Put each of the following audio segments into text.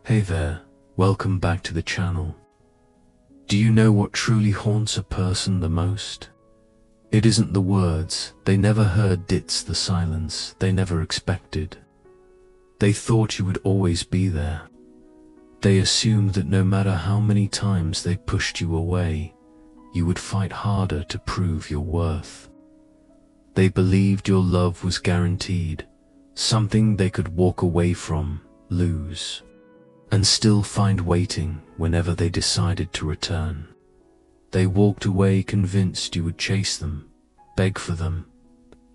Hey there, welcome back to the channel. Do you know what truly haunts a person the most? It isn't the words they never heard, it's the silence they never expected. They thought you would always be there. They assumed that no matter how many times they pushed you away, you would fight harder to prove your worth. They believed your love was guaranteed, something they could walk away from, lose, and still find waiting whenever they decided to return. They walked away convinced you would chase them, beg for them,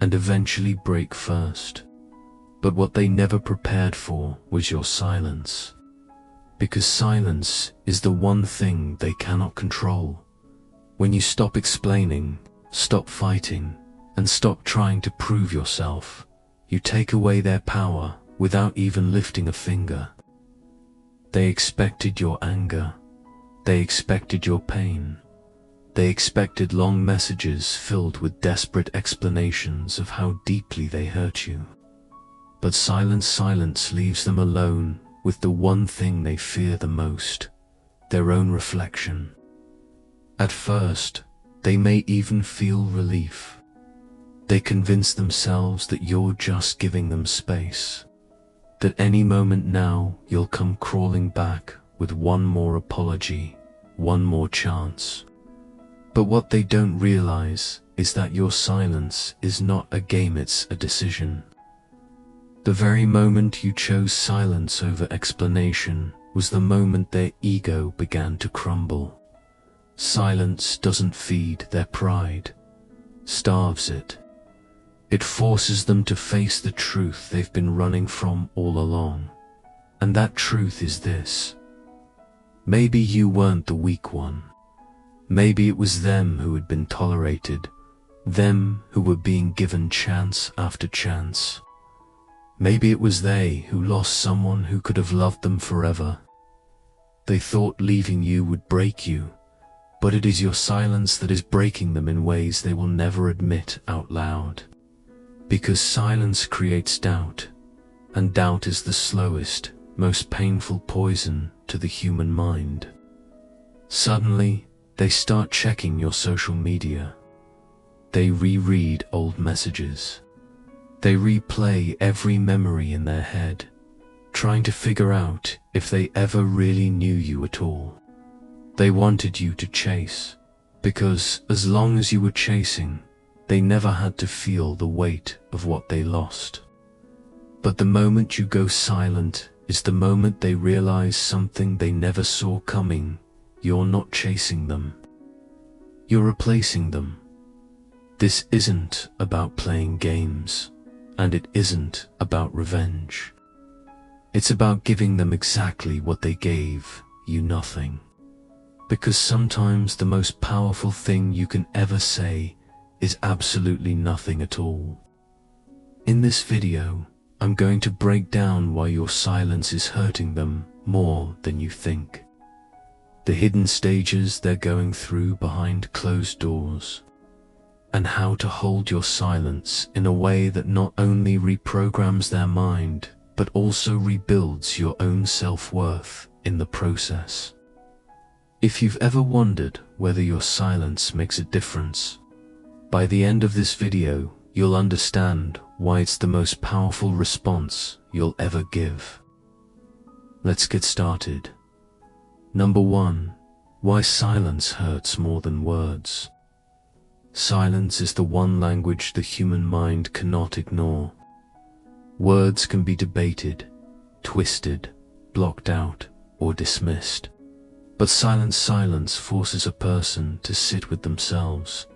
and eventually break first. But what they never prepared for was your silence. Because silence is the one thing they cannot control. When you stop explaining, stop fighting, and stop trying to prove yourself, you take away their power without even lifting a finger. They expected your anger. They expected your pain. They expected long messages filled with desperate explanations of how deeply they hurt you. But silence leaves them alone with the one thing they fear the most, their own reflection. At first, they may even feel relief. They convince themselves that you're just giving them space, that any moment now you'll come crawling back with one more apology, one more chance. But what they don't realize is that your silence is not a game, it's a decision. The very moment you chose silence over explanation was the moment their ego began to crumble. Silence doesn't feed their pride, starves it. It forces them to face the truth they've been running from all along. And that truth is this: maybe you weren't the weak one. Maybe it was them who had been tolerated, them who were being given chance after chance. Maybe it was they who lost someone who could have loved them forever. They thought leaving you would break you, but it is your silence that is breaking them in ways they will never admit out loud. Because silence creates doubt, and doubt is the slowest, most painful poison to the human mind. Suddenly, they start checking your social media. They reread old messages. They replay every memory in their head, trying to figure out if they ever really knew you at all. They wanted you to chase, because as long as you were chasing, they never had to feel the weight of what they lost. But the moment you go silent is the moment they realize something they never saw coming. You're not chasing them. You're replacing them. This isn't about playing games, and it isn't about revenge. It's about giving them exactly what they gave you, nothing. Because sometimes the most powerful thing you can ever say is absolutely nothing at all. In this video, I'm going to break down why your silence is hurting them more than you think. The hidden stages they're going through behind closed doors, and how to hold your silence in a way that not only reprograms their mind, but also rebuilds your own self-worth in the process. If you've ever wondered whether your silence makes a difference, by the end of this video, you'll understand why it's the most powerful response you'll ever give. Let's get started. Number 1. Why silence hurts more than words. Silence is the one language the human mind cannot ignore. Words can be debated, twisted, blocked out, or dismissed. But silence forces a person to sit with themselves,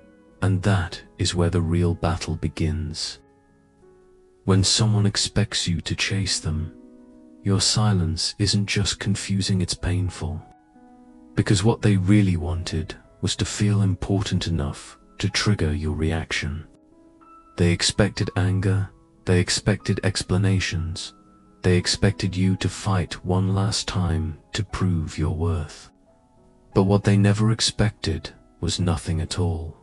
and that is where the real battle begins. When someone expects you to chase them, your silence isn't just confusing, it's painful. Because what they really wanted was to feel important enough to trigger your reaction. They expected anger, they expected explanations, they expected you to fight one last time to prove your worth. But what they never expected was nothing at all.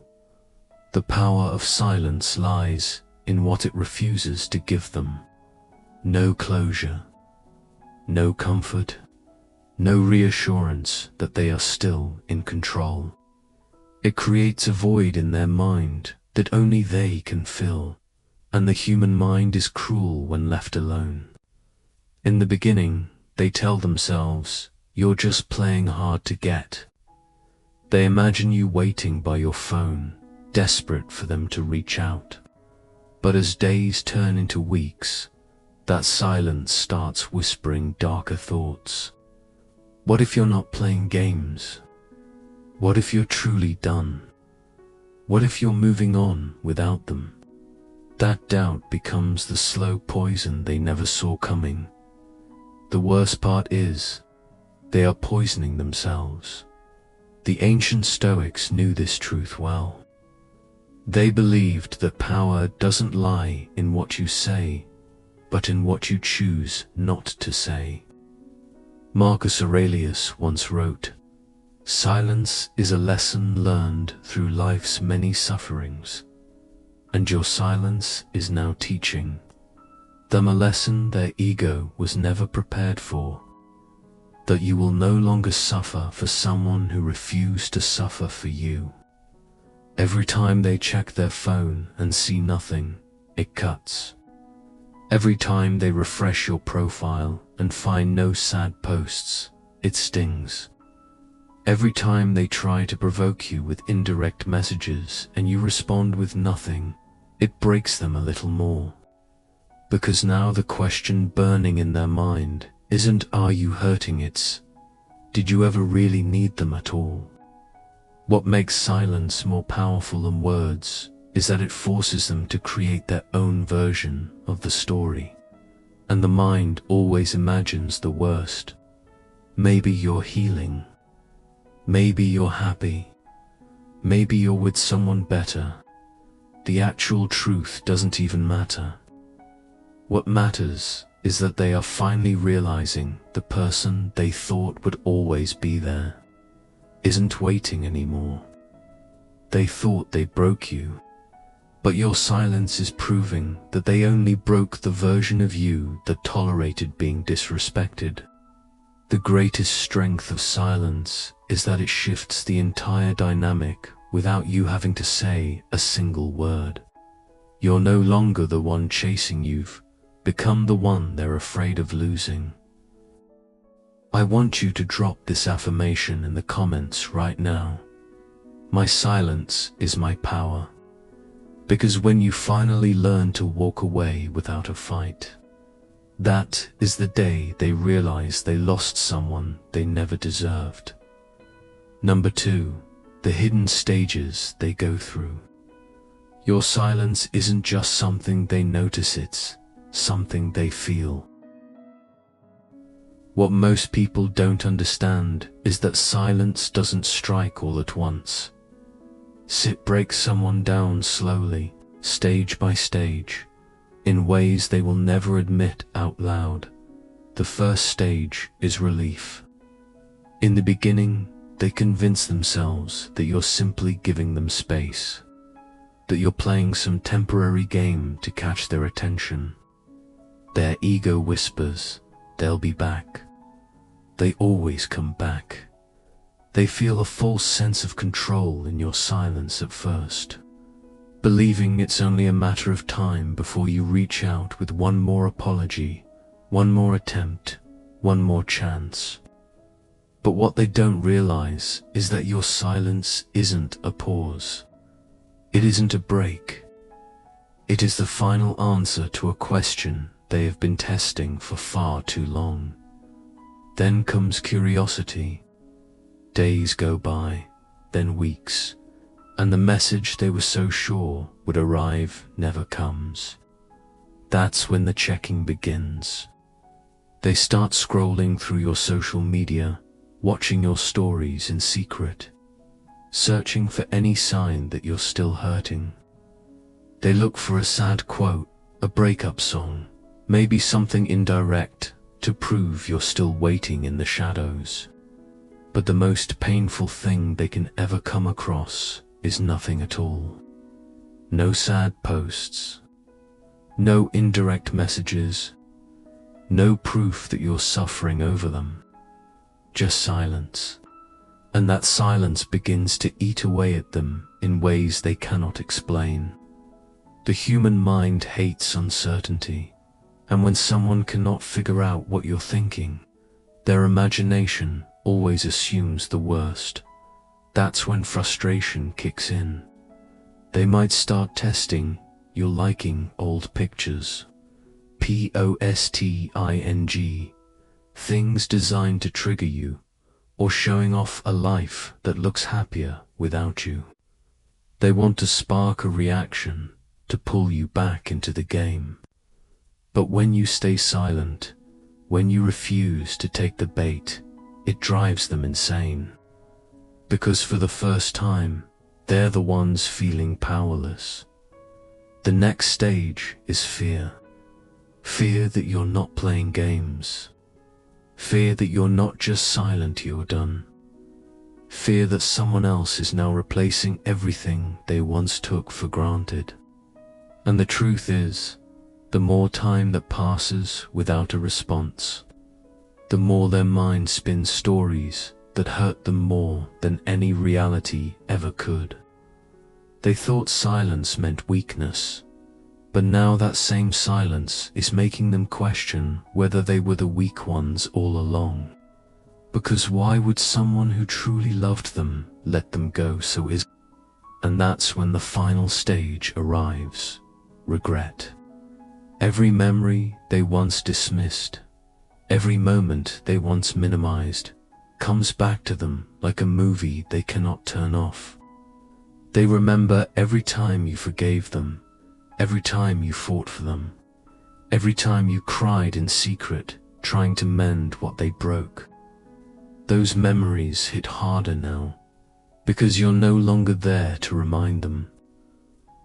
The power of silence lies in what it refuses to give them. No closure, no comfort, no reassurance that they are still in control. It creates a void in their mind that only they can fill, and the human mind is cruel when left alone. In the beginning, they tell themselves, "You're just playing hard to get." They imagine you waiting by your phone, desperate for them to reach out. But as days turn into weeks, that silence starts whispering darker thoughts. What if you're not playing games? What if you're truly done? What if you're moving on without them? That doubt becomes the slow poison they never saw coming. The worst part is, they are poisoning themselves. The ancient Stoics knew this truth well. They believed that power doesn't lie in what you say, but in what you choose not to say. Marcus Aurelius once wrote, "Silence is a lesson learned through life's many sufferings, and your silence is now teaching them a lesson their ego was never prepared for, that you will no longer suffer for someone who refused to suffer for you." Every time they check their phone and see nothing, it cuts. Every time they refresh your profile and find no sad posts, it stings. Every time they try to provoke you with indirect messages and you respond with nothing, it breaks them a little more. Because now the question burning in their mind isn't "Are you hurting?" it's "Did you ever really need them at all?" What makes silence more powerful than words is that it forces them to create their own version of the story. And the mind always imagines the worst. Maybe you're healing. Maybe you're happy. Maybe you're with someone better. The actual truth doesn't even matter. What matters is that they are finally realizing the person they thought would always be there isn't waiting anymore. They thought they broke you, but your silence is proving that they only broke the version of you that tolerated being disrespected. The greatest strength of silence is that it shifts the entire dynamic without you having to say a single word. You're no longer the one chasing, you've become the one they're afraid of losing. I want you to drop this affirmation in the comments right now. My silence is my power. Because when you finally learn to walk away without a fight, that is the day they realize they lost someone they never deserved. Number 2, the hidden stages they go through. Your silence isn't just something they notice, it's something they feel. What most people don't understand is that silence doesn't strike all at once. It breaks someone down slowly, stage by stage, in ways they will never admit out loud. The first stage is relief. In the beginning, they convince themselves that you're simply giving them space, that you're playing some temporary game to catch their attention. Their ego whispers, they'll be back. They always come back. They feel a false sense of control in your silence at first, believing it's only a matter of time before you reach out with one more apology, one more attempt, one more chance. But what they don't realize is that your silence isn't a pause. It isn't a break. It is the final answer to a question they have been testing for far too long. Then comes curiosity. Days go by, then weeks, and the message they were so sure would arrive never comes. That's when the checking begins. They start scrolling through your social media, watching your stories in secret, searching for any sign that you're still hurting. They look for a sad quote, a breakup song, maybe something indirect to prove you're still waiting in the shadows. But the most painful thing they can ever come across is nothing at all. No sad posts, no indirect messages, no proof that you're suffering over them. just silence. And that silence begins to eat away at them in ways they cannot explain. The human mind hates uncertainty, and when someone cannot figure out what you're thinking, their imagination always assumes the worst. That's when frustration kicks in. They might start testing your liking old pictures, posting, things designed to trigger you, or showing off a life that looks happier without you. They want to spark a reaction, to pull you back into the game. But when you stay silent, when you refuse to take the bait, it drives them insane. Because for the first time, they're the ones feeling powerless. The next stage is fear. Fear that you're not playing games. Fear that you're not just silent, you're done. Fear that someone else is now replacing everything they once took for granted. And the truth is, the more time that passes without a response, the more their mind spins stories that hurt them more than any reality ever could. They thought silence meant weakness, but now that same silence is making them question whether they were the weak ones all along. Because why would someone who truly loved them let them go so easily? And that's when the final stage arrives: regret. Every memory they once dismissed, every moment they once minimized, comes back to them like a movie they cannot turn off. They remember every time you forgave them, every time you fought for them, every time you cried in secret, trying to mend what they broke. Those memories hit harder now, because you're no longer there to remind them.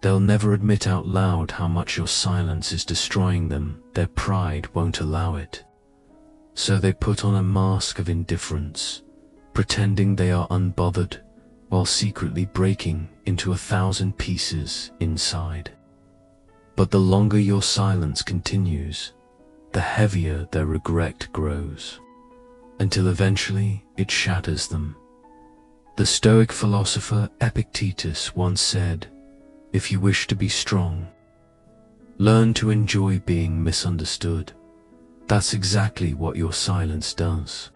They'll never admit out loud how much your silence is destroying them. Their pride won't allow it. So they put on a mask of indifference, pretending they are unbothered, while secretly breaking into 1,000 pieces inside. But the longer your silence continues, the heavier their regret grows, until eventually it shatters them. The Stoic philosopher Epictetus once said, "If you wish to be strong, learn to enjoy being misunderstood." That's exactly what your silence does.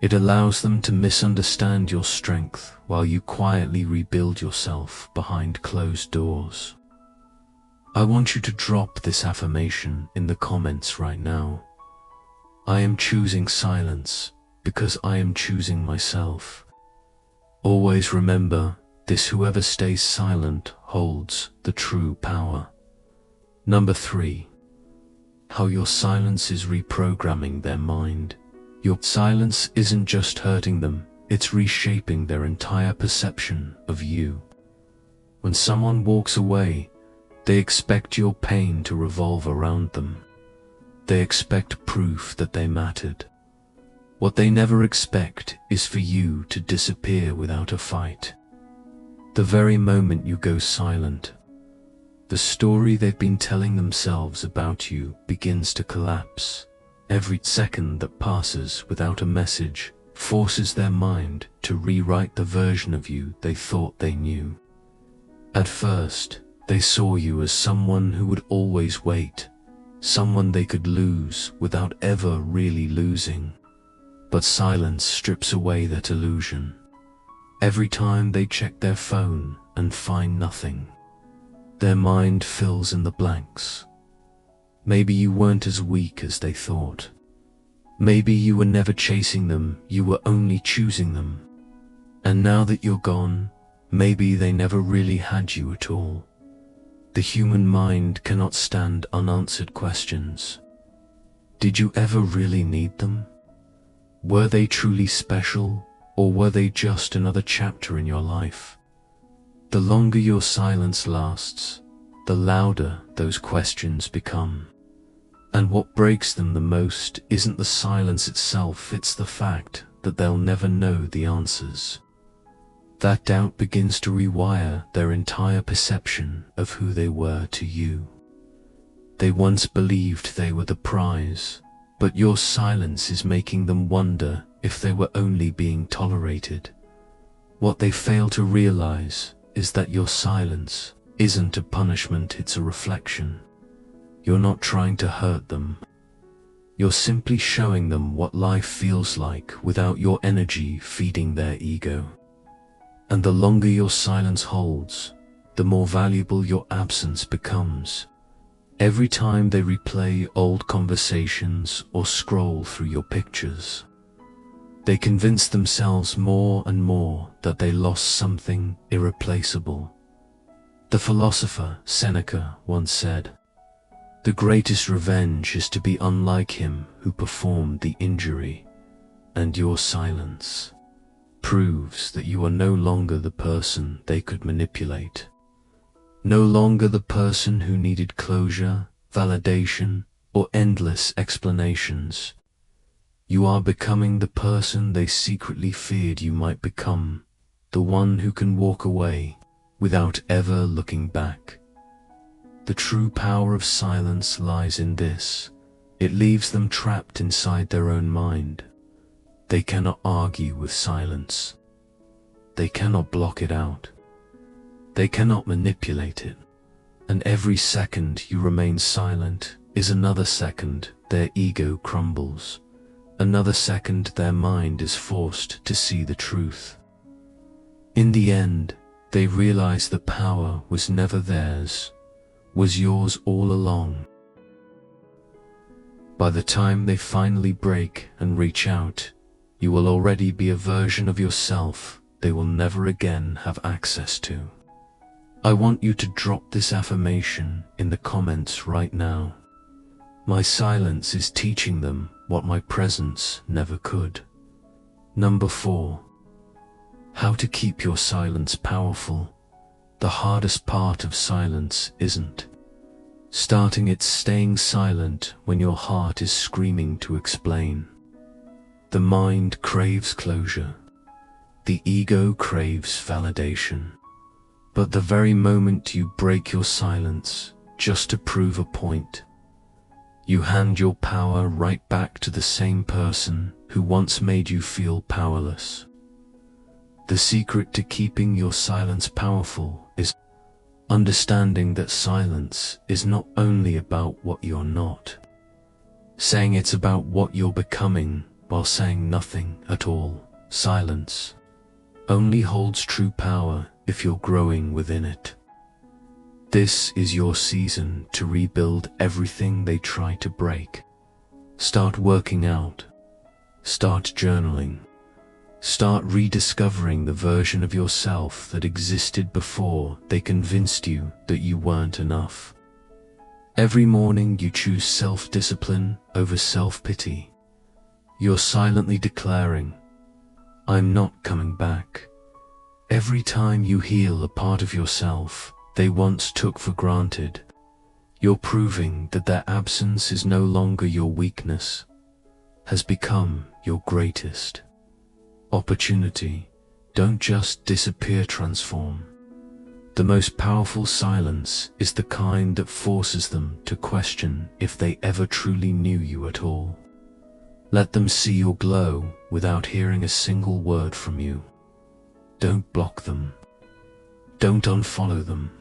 It allows them to misunderstand your strength while you quietly rebuild yourself behind closed doors. I want you to drop this affirmation in the comments right now. I am choosing silence because I am choosing myself. Always remember this: whoever stays silent holds the true power. Number 3. How your silence is reprogramming their mind. Your silence isn't just hurting them, it's reshaping their entire perception of you. When someone walks away, they expect your pain to revolve around them. They expect proof that they mattered. What they never expect is for you to disappear without a fight. The very moment you go silent, the story they've been telling themselves about you begins to collapse. Every second that passes without a message forces their mind to rewrite the version of you they thought they knew. At first, they saw you as someone who would always wait, someone they could lose without ever really losing. But silence strips away that illusion. Every time they check their phone and find nothing, their mind fills in the blanks. Maybe you weren't as weak as they thought. Maybe you were never chasing them, you were only choosing them. And now that you're gone, maybe they never really had you at all. The human mind cannot stand unanswered questions. Did you ever really need them? Were they truly special, or were they just another chapter in your life? The longer your silence lasts, the louder those questions become. And what breaks them the most isn't the silence itself, it's the fact that they'll never know the answers. That doubt begins to rewire their entire perception of who they were to you. They once believed they were the prize, but your silence is making them wonder if they were only being tolerated. What they fail to realize is that your silence isn't a punishment, it's a reflection. You're not trying to hurt them. You're simply showing them what life feels like without your energy feeding their ego. And the longer your silence holds, the more valuable your absence becomes. Every time they replay old conversations or scroll through your pictures, they convince themselves more and more that they lost something irreplaceable. The philosopher Seneca once said, "The greatest revenge is to be unlike him who performed the injury," and your silence proves that you are no longer the person they could manipulate. No longer the person who needed closure, validation, or endless explanations. You are becoming the person they secretly feared you might become, the one who can walk away without ever looking back. The true power of silence lies in this: it leaves them trapped inside their own mind. They cannot argue with silence. They cannot block it out. They cannot manipulate it. And every second you remain silent is another second their ego crumbles. Another second their mind is forced to see the truth. In the end, they realize the power was never theirs, was yours all along. By the time they finally break and reach out, you will already be a version of yourself they will never again have access to. I want you to drop this affirmation in the comments right now. My silence is teaching them what my presence never could. Number 4. How to keep your silence powerful. The hardest part of silence isn't starting, it's staying silent when your heart is screaming to explain. The mind craves closure. The ego craves validation. But the very moment you break your silence just to prove a point, you hand your power right back to the same person who once made you feel powerless. The secret to keeping your silence powerful is understanding that silence is not only about what you're not saying, it's about what you're becoming while saying nothing at all. Silence only holds true power if you're growing within it. This is your season to rebuild everything they try to break. Start working out. Start journaling. Start rediscovering the version of yourself that existed before they convinced you that you weren't enough. Every morning you choose self-discipline over self-pity. You're silently declaring, "I'm not coming back." Every time you heal a part of yourself they once took for granted, you're proving that their absence is no longer your weakness, has become your greatest opportunity. Don't just disappear, transform. The most powerful silence is the kind that forces them to question if they ever truly knew you at all. Let them see your glow without hearing a single word from you. Don't block them. Don't unfollow them.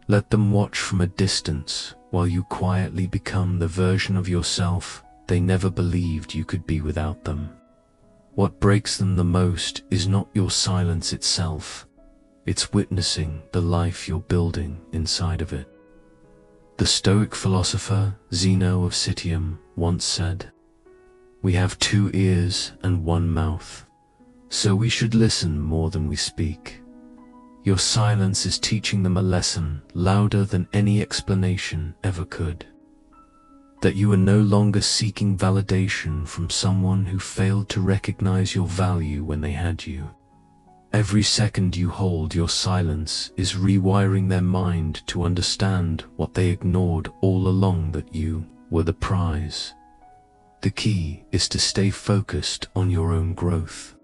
Let them watch from a distance while you quietly become the version of yourself they never believed you could be without them. What breaks them the most is not your silence itself. It's witnessing the life you're building inside of it. The Stoic philosopher Zeno of Citium once said, "We have 2 ears and 1 mouth, so we should listen more than we speak." Your silence is teaching them a lesson louder than any explanation ever could. That you are no longer seeking validation from someone who failed to recognize your value when they had you. Every second you hold your silence is rewiring their mind to understand what they ignored all along, that you were the prize. The key is to stay focused on your own growth.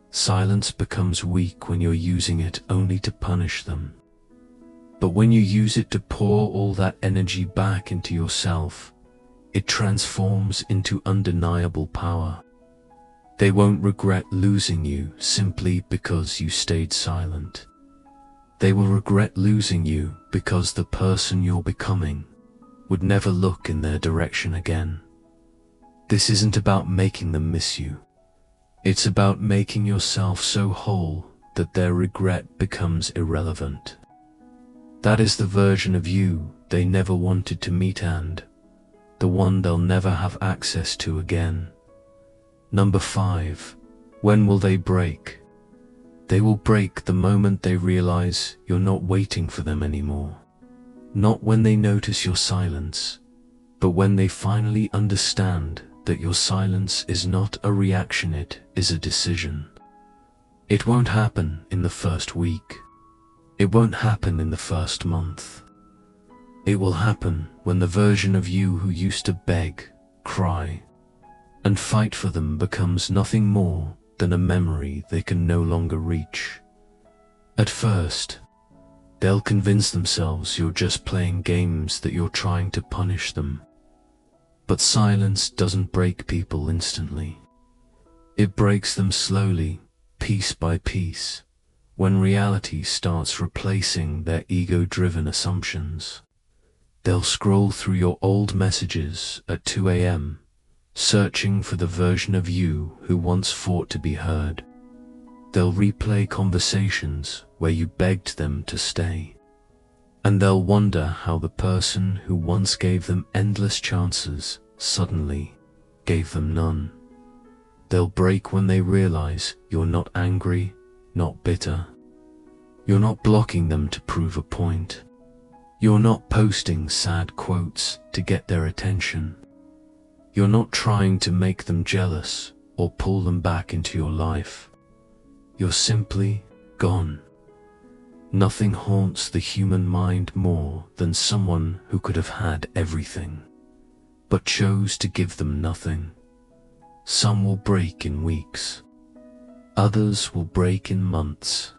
Silence becomes weak when you're using it only to punish them. But when you use it to pour all that energy back into yourself, it transforms into undeniable power. They won't regret losing you simply because you stayed silent. They will regret losing you because the person you're becoming would never look in their direction again. This isn't about making them miss you. It's about making yourself so whole that their regret becomes irrelevant. That is the version of you they never wanted to meet, and the one they'll never have access to again. Number 5. When will they break? They will break the moment they realize you're not waiting for them anymore. Not when they notice your silence, but when they finally understand that your silence is not a reaction, it is a decision. It won't happen in the first week. It won't happen in the first month. It will happen when the version of you who used to beg, cry, and fight for them becomes nothing more than a memory they can no longer reach. At first, they'll convince themselves you're just playing games, that you're trying to punish them. But silence doesn't break people instantly. It breaks them slowly, piece by piece, when reality starts replacing their ego-driven assumptions. They'll scroll through your old messages at 2 a.m., searching for the version of you who once fought to be heard. They'll replay conversations where you begged them to stay. And they'll wonder how the person who once gave them endless chances suddenly gave them none. They'll break when they realize you're not angry, not bitter. You're not blocking them to prove a point. You're not posting sad quotes to get their attention. You're not trying to make them jealous or pull them back into your life. You're simply gone. Nothing haunts the human mind more than someone who could have had everything, but chose to give them nothing. Some will break in weeks. Others will break in months.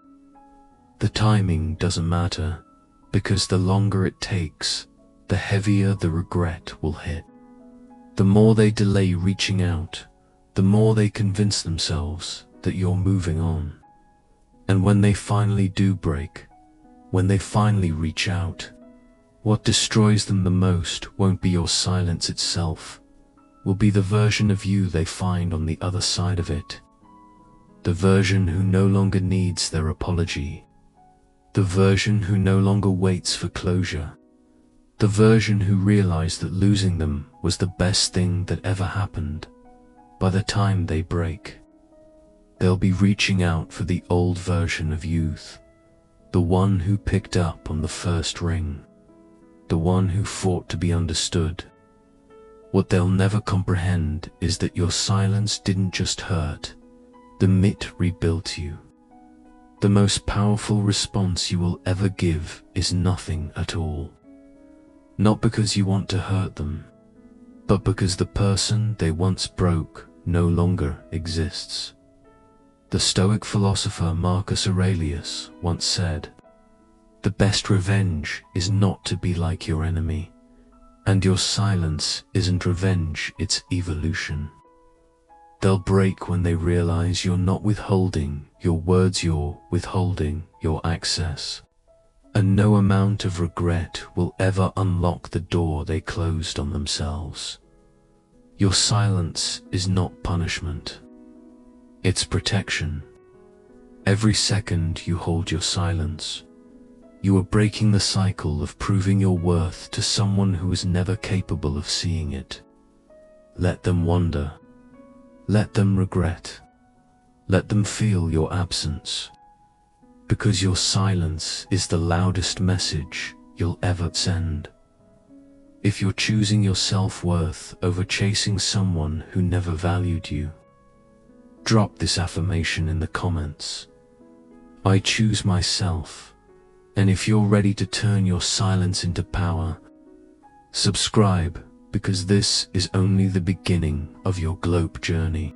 The timing doesn't matter, because the longer it takes, the heavier the regret will hit. The more they delay reaching out, the more they convince themselves that you're moving on. And when they finally do break, when they finally reach out, what destroys them the most won't be your silence itself, will be the version of you they find on the other side of it. The version who no longer needs their apology. The version who no longer waits for closure. The version who realized that losing them was the best thing that ever happened. By the time they break, they'll be reaching out for the old version of youth, the one who picked up on the first ring, the one who fought to be understood. What they'll never comprehend is that your silence didn't just hurt, the mitt rebuilt you. The most powerful response you will ever give is nothing at all. Not because you want to hurt them, but because the person they once broke no longer exists. The Stoic philosopher Marcus Aurelius once said, "The best revenge is not to be like your enemy, and your silence isn't revenge, it's evolution." They'll break when they realize you're not withholding your words, you're withholding your access. And no amount of regret will ever unlock the door they closed on themselves. Your silence is not punishment. It's protection. Every second you hold your silence, you are breaking the cycle of proving your worth to someone who is never capable of seeing it. Let them wonder. Let them regret. Let them feel your absence. Because your silence is the loudest message you'll ever send. If you're choosing your self-worth over chasing someone who never valued you, drop this affirmation in the comments. I choose myself. And if you're ready to turn your silence into power, subscribe, because this is only the beginning of your globe journey.